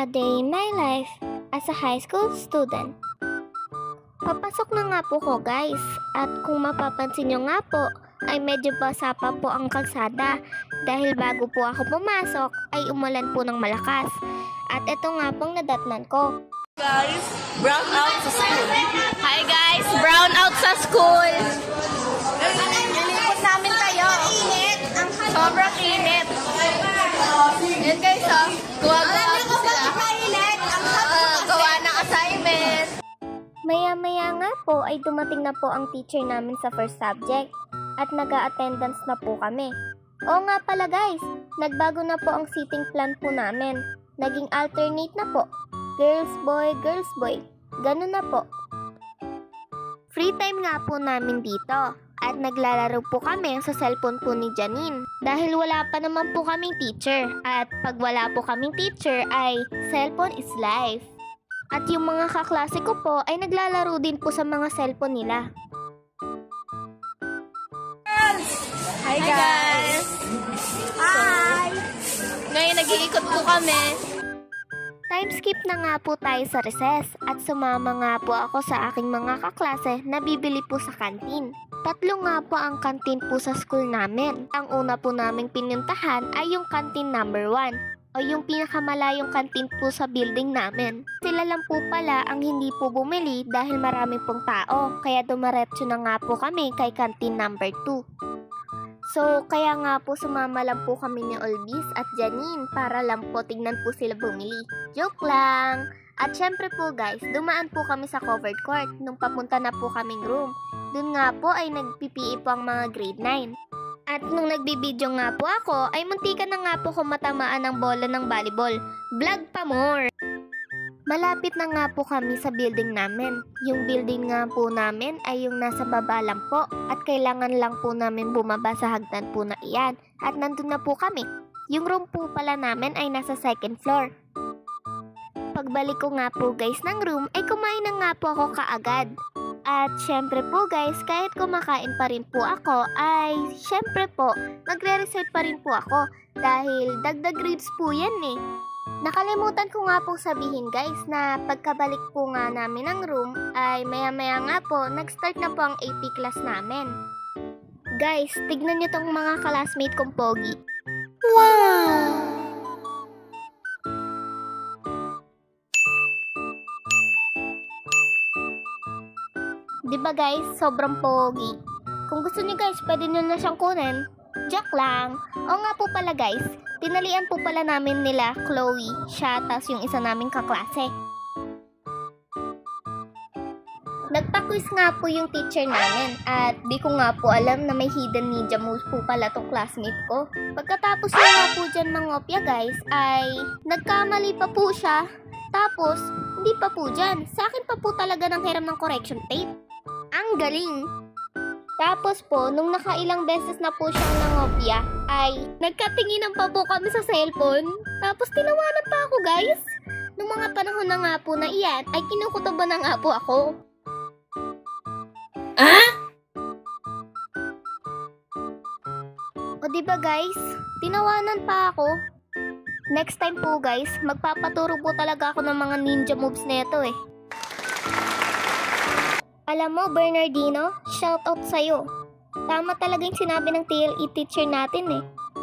A day in my life as a high school student. Papasok na nga po ko guys, at kung mapapansin nyo nga po ay medyo basa pa po ang kalsada dahil bago po ako pumasok ay umulan po ng malakas. At ito nga pong nadatnan ko. Guys, brown out sa school. Hi guys, brown out sa school. Nilipot namin kayo. Sobrang init. Yan guys, gawa-gawa po sila. Gawa ng assignment. Maya-maya nga po ay dumating na po ang teacher namin sa first subject at nag-a-attendance na po kami. Oo nga pala guys, nagbago na po ang seating plan po namin. Naging alternate na po. Girls boy, ganun na po. Free time nga po namin dito at naglalaro po kami sa cellphone po ni Janine dahil wala pa naman po kaming teacher at pag wala po kaming teacher ay cellphone is life. At yung mga kaklase ko po ay naglalaro din po sa mga cellphone nila. Hi guys! Hi! Ngayon nag-iikot po kami. Time skip na nga po tayo sa recess at sumama nga po ako sa aking mga kaklase na bibili po sa kantin. 3 nga po ang kantin po sa school namin. Ang una po naming pinuntahan ay yung kantin number 1 o yung pinakamalayong kantin po sa building namin. Sila lang po pala ang hindi po bumili dahil marami pong tao kaya dumiretso na nga po kami kay kantin number 2. So, kaya nga po sumama lang po kami ni Olvis at Janine para lang po tignan po sila bumili. Joke lang! At syempre po guys, dumaan po kami sa covered court nung papunta na po kaming room. Doon nga po ay nag-PPE po ang mga grade 9. At nung nagbibideo nga po ako, ay muntikan na nga po kung matamaan ng bola ng volleyball. Vlog pa more! Malapit na nga po kami sa building namin. Yung building nga po namin ay yung nasa baba lang po at kailangan lang po namin bumaba sa hagdan po na iyan. At nandun na po kami. Yung room po pala namin ay nasa second floor. Pagbalik ko nga po guys ng room ay kumain na nga po ako kaagad. At syempre po guys, kahit kumakain pa rin po ako ay syempre po magre-recite pa rin po ako dahil dagdag grades po yan eh. Nakalimutan ko nga pong sabihin guys na pagkabalik po nga namin ng room ay maya-maya nga po nag-start na po ang AP class namin. Guys, tignan nyo tong mga classmate kong pogi. Wow! Diba guys, sobrang pogi. Kung gusto nyo guys, pwede nyo na siyang kunin. Joke lang. O nga po pala guys, tinalian po pala namin nila Chloe, siya, tas yung isa naming kaklase. Nagpa-quiz nga po yung teacher namin at di ko nga po alam na may hidden ninja moves po pala tong classmate ko. Pagkatapos na nga po dyan mangopya guys ay nagkamali pa po siya. Tapos hindi pa po dyan, sa akin pa po talaga ng hiram ng correction tape. Ang galing! Tapos po, nung nakailang beses na po siyang nangopya, ay nagkatinginan pa po kami sa cellphone. Tapos tinawanan pa ako guys. Nung mga panahon na nga po na iyan, ay kinukutuban na nga po ako. Ah? O diba guys, tinawanan pa ako. Next time po guys, magpapaturo po talaga ako ng mga ninja moves nito eh. Alam mo, Bernardino, shoutout sa'yo. Tama talaga yung sinabi ng TLE teacher natin eh.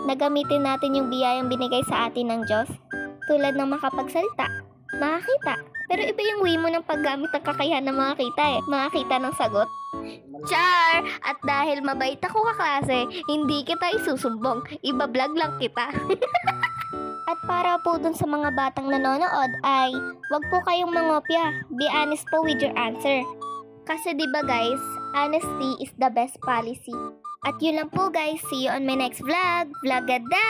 Nagamitin natin yung biyayang binigay sa atin ng Diyos. Tulad ng makapagsalita, makakita. Pero iba yung way mo ng paggamit ng kakayahan na makakita eh. Makakita ng sagot. Char! At dahil mabait ako kaklase, hindi kita isusumbong. Iba-vlog lang kita. At para po dun sa mga batang nanonood ay, wag po kayong mangopya. Be honest po with your answer. Kasi diba guys, honesty is the best policy. At yun lang po guys, see you on my next vlog. Vlogada!